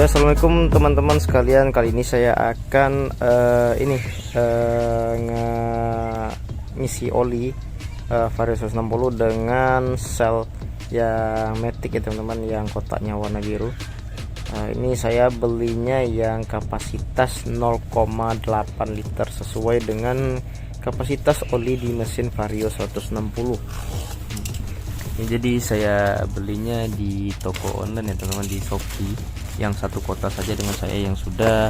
Ya, assalamualaikum teman-teman sekalian. Kali ini saya akan ngisi oli Vario 160 dengan sel yang matic ya teman-teman, yang kotaknya warna biru. Ini saya belinya yang kapasitas 0,8 liter sesuai dengan kapasitas oli di mesin Vario 160. Jadi saya belinya di toko online ya teman-teman, di Shopee, yang satu kota saja dengan saya, yang sudah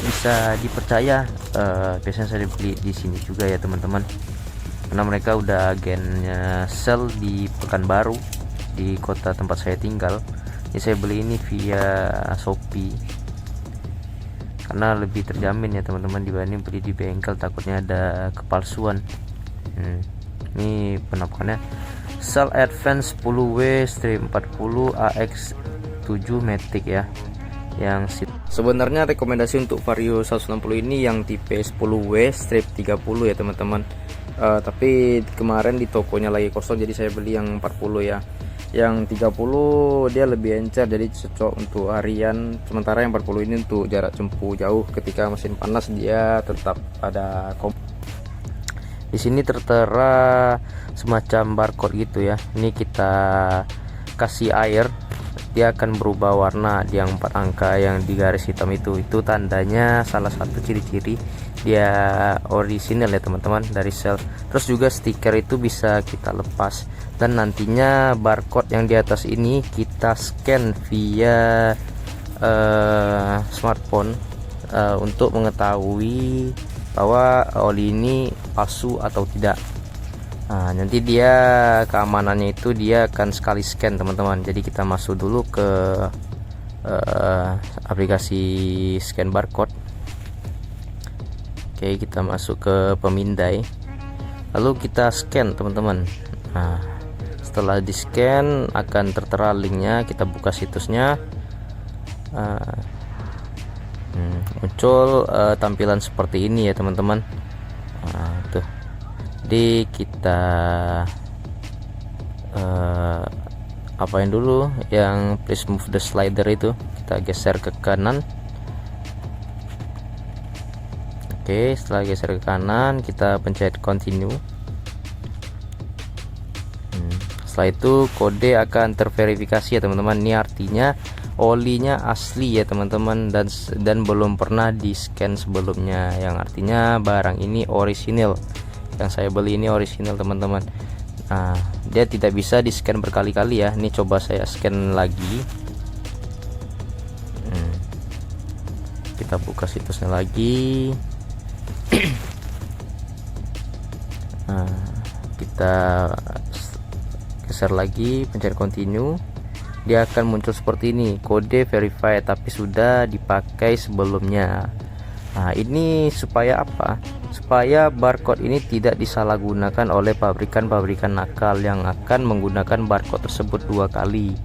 bisa dipercaya. Biasanya saya beli di sini juga ya teman-teman, karena mereka udah agennya sel di Pekanbaru, di kota tempat saya tinggal. Jadi saya beli ini via Shopee karena lebih terjamin ya teman-teman dibanding beli di bengkel, takutnya ada kepalsuan. Ini penampakannya Sel Advance 10W-40 AX7 Matic ya, yang sebenarnya rekomendasi untuk Vario 160 ini yang tipe 10W-30 ya teman-teman. Tapi kemarin di tokonya lagi kosong, jadi saya beli yang 40 ya. Yang 30 dia lebih encer, jadi cocok untuk harian, sementara yang 40 ini untuk jarak tempuh jauh. Ketika mesin panas dia tetap ada di sini tertera semacam barcode gitu ya. Ini kita kasih air, dia akan berubah warna. Yang 4 angka yang di garis hitam itu tandanya salah satu ciri-ciri dia orisinal ya teman-teman, dari sel. Terus juga stiker itu bisa kita lepas, dan nantinya barcode yang di atas ini kita scan via smartphone untuk mengetahui bahwa oli ini palsu atau tidak. Nanti dia keamanannya itu dia akan sekali scan teman-teman. Jadi kita masuk dulu ke aplikasi scan barcode. Oke, kita masuk ke pemindai, lalu kita scan teman-teman. Setelah di scan akan tertera linknya, kita buka situsnya. Muncul tampilan seperti ini ya teman-teman. Tuh, jadi kita apain dulu yang please move the slider itu, kita geser ke kanan. Oke, setelah geser ke kanan kita pencet continue. Setelah itu kode akan terverifikasi ya teman-teman. Ini artinya olinya asli ya teman-teman, dan belum pernah di scan sebelumnya, yang artinya barang ini orisinil. Yang saya beli ini orisinil teman-teman. Dia tidak bisa di scan berkali-kali ya. Ini coba saya scan lagi. Kita buka situsnya lagi. Kita geser lagi, pencet continue. Dia akan muncul seperti ini, kode verified tapi sudah dipakai sebelumnya. Ini supaya apa? Supaya barcode ini tidak disalahgunakan oleh pabrikan-pabrikan nakal yang akan menggunakan barcode tersebut 2 kali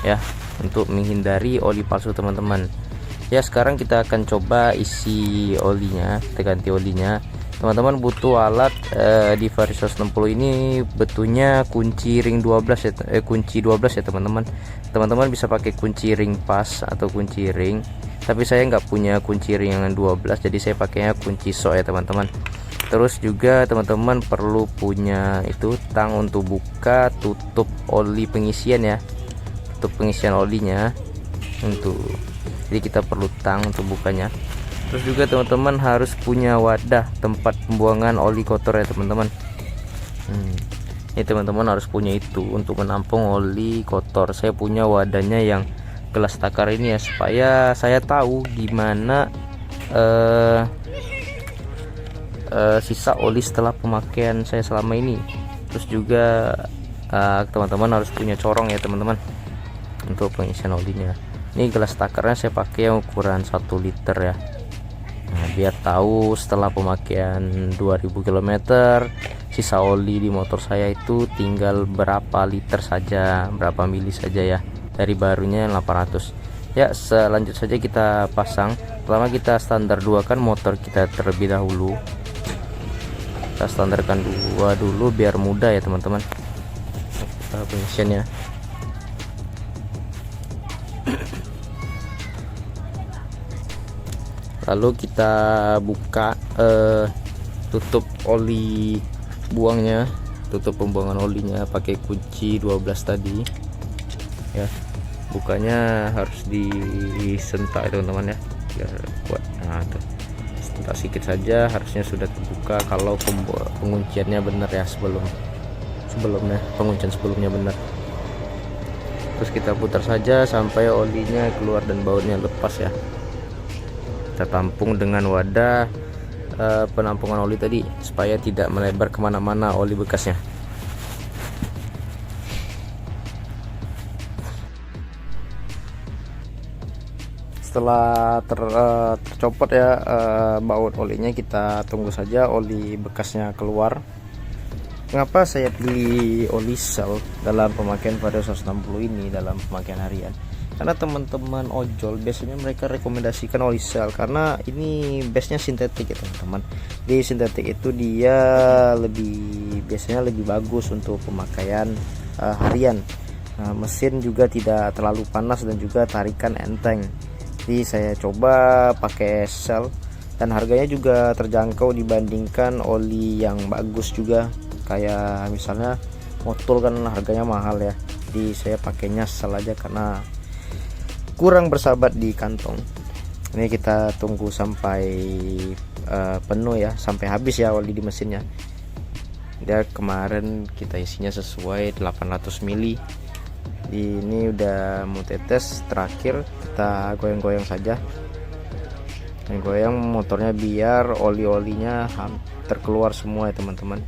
ya, untuk menghindari oli palsu teman-teman. Ya, sekarang kita akan coba isi olinya, kita ganti olinya. Teman-teman butuh alat di Vario 160 ini betulnya kunci ring 12 ya, kunci 12 ya teman-teman. Teman-teman bisa pakai kunci ring pas atau kunci ring, tapi saya nggak punya kunci ring yang 12, jadi saya pakainya kunci sok ya teman-teman. Terus juga teman-teman perlu punya itu tang untuk buka tutup oli pengisian ya, tutup pengisian olinya untuk. Jadi kita perlu tang untuk bukanya. Terus juga teman-teman harus punya wadah tempat pembuangan oli kotor ya teman-teman. Ini teman-teman harus punya itu untuk menampung oli kotor. Saya punya wadahnya yang gelas takar ini ya, supaya saya tahu gimana sisa oli setelah pemakaian saya selama ini. Terus juga teman-teman harus punya corong ya teman-teman untuk pengisian olinya. Ini gelas takarnya saya pakai yang ukuran 1 liter ya. Biar tahu setelah pemakaian 2000 km sisa oli di motor saya itu tinggal berapa liter saja, berapa mili saja ya, dari barunya 800 ya. Selanjut saja kita pasang. Pertama kita standar 2 kan motor kita terlebih dahulu. Kita standarkan 2 dulu biar mudah ya teman-teman pengisiannya. Lalu kita buka tutup oli buangnya, tutup pembuangan olinya pakai kunci 12 tadi ya. Bukanya harus disentak teman-teman ya, biar kuat. Nah tuh, sentak sedikit saja, harusnya sudah terbuka kalau pengunciannya benar ya, sebelumnya penguncian sebelumnya benar. Terus kita putar saja sampai olinya keluar dan bautnya lepas ya. Kita tampung dengan wadah penampungan oli tadi supaya tidak melebar kemana-mana oli bekasnya. Setelah tercopot ya baut olinya, kita tunggu saja oli bekasnya keluar. Mengapa saya pilih oli Shell dalam pemakaian Vario 160 ini dalam pemakaian harian? Karena teman-teman ojol biasanya mereka rekomendasikan oli Shell karena ini base-nya sintetik ya teman-teman. Di sintetik itu dia biasanya lebih bagus untuk pemakaian harian. Mesin juga tidak terlalu panas dan juga tarikan enteng. Jadi saya coba pakai Shell dan harganya juga terjangkau dibandingkan oli yang bagus juga. Kayak misalnya Motul kan harganya mahal ya. Jadi saya pakainya Shell aja karena kurang bersahabat di kantong. Ini kita tunggu sampai penuh ya, sampai habis ya oli di mesinnya. Dia kemarin kita isinya sesuai 800 mili. Ini udah mau tetes terakhir, kita goyang-goyang saja. Goyang motornya biar oli-olinya terkeluar semua ya teman-teman.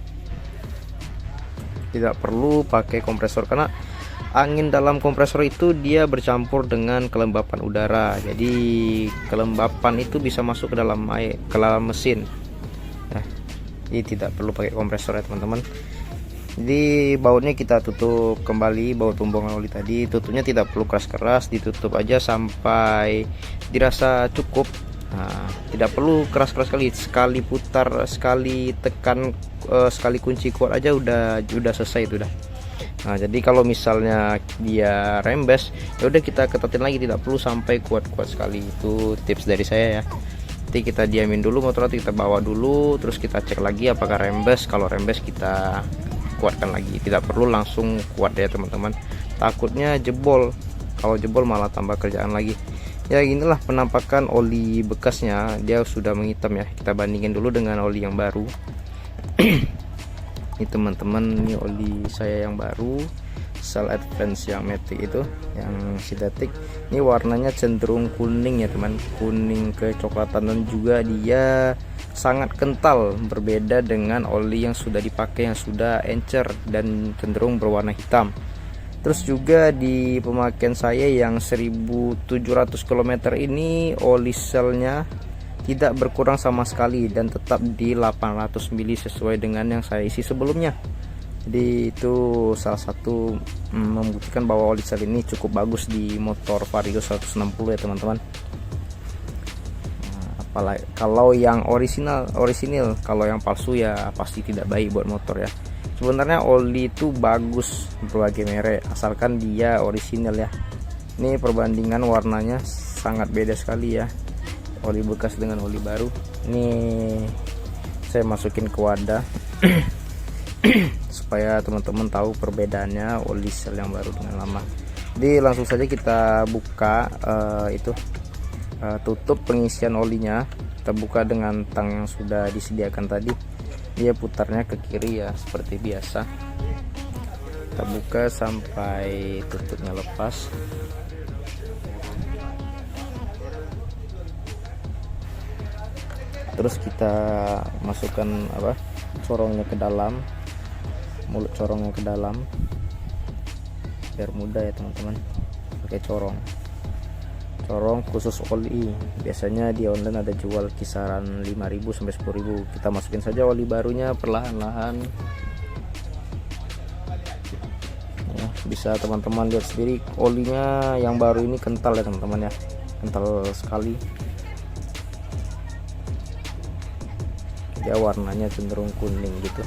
Tidak perlu pakai kompresor karena angin dalam kompresor itu dia bercampur dengan kelembapan udara, jadi kelembapan itu bisa masuk ke dalam air, ke dalam mesin. Nah, jadi tidak perlu pakai kompresor ya teman-teman. Jadi bautnya kita tutup kembali, baut pembuangan oli tadi tutupnya tidak perlu keras-keras, ditutup aja sampai dirasa cukup. Nah, tidak perlu keras-keras sekali putar, sekali tekan, sekali kunci kuat aja udah selesai itu dah. Nah, jadi kalau misalnya dia rembes, ya udah kita ketatin lagi, tidak perlu sampai kuat-kuat sekali. Itu tips dari saya ya. Nanti kita diamin dulu motor, kita bawa dulu, terus kita cek lagi apakah rembes. Kalau rembes kita kuatkan lagi. Tidak perlu langsung kuat ya teman-teman. Takutnya jebol. Kalau jebol malah tambah kerjaan lagi. Ya inilah penampakan oli bekasnya, dia sudah menghitam ya. Kita bandingin dulu dengan oli yang baru. Ini teman-teman, ini oli saya yang baru, Shell Advance yang matic itu, yang sintetik. Ini warnanya cenderung kuning ya teman, kuning kecoklatan, dan juga dia sangat kental, berbeda dengan oli yang sudah dipakai yang sudah encer dan cenderung berwarna hitam. Terus juga di pemakaian saya yang 1700 km ini oli Shell-nya tidak berkurang sama sekali dan tetap di 800 mili sesuai dengan yang saya isi sebelumnya. Jadi itu salah satu membuktikan bahwa oli Shell ini cukup bagus di motor Vario 160 ya teman-teman. Apalagi kalau yang orisinal, kalau yang palsu ya pasti tidak baik buat motor ya. Sebenarnya oli itu bagus berbagai merek asalkan dia orisinal ya. Ini perbandingan warnanya sangat beda sekali ya, oli bekas dengan oli baru. Ini saya masukin ke wadah supaya teman-teman tahu perbedaannya oli Shell yang baru dengan lama. Jadi langsung saja kita buka tutup pengisian olinya. Kita buka dengan tang yang sudah disediakan tadi. Dia putarnya ke kiri ya seperti biasa. Kita buka sampai tutupnya lepas. Terus kita masukkan corongnya ke dalam, mulut corongnya ke dalam, biar mudah ya teman-teman. Pakai corong khusus oli. Biasanya di online ada jual kisaran 5.000 sampai 10.000. Kita masukin saja oli barunya perlahan-lahan ya, bisa teman-teman lihat sendiri olinya yang baru ini kental ya teman-teman ya, kental sekali. Dia warnanya cenderung kuning gitu.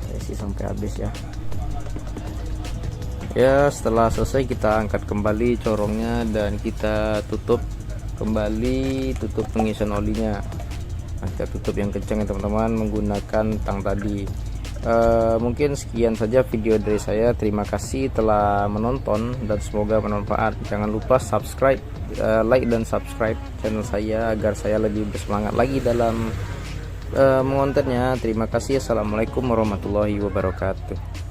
Saya isi sampai habis ya. Ya, setelah selesai kita angkat kembali corongnya dan kita tutup kembali, tutup pengisian olinya. Nah, kita tutup yang kencang ya teman-teman menggunakan tang tadi. Mungkin sekian saja video dari saya. Terima kasih telah menonton dan semoga bermanfaat. Jangan lupa subscribe, like dan subscribe channel saya agar saya lebih bersemangat lagi dalam mengontennya. Terima kasih. Assalamualaikum warahmatullahi wabarakatuh.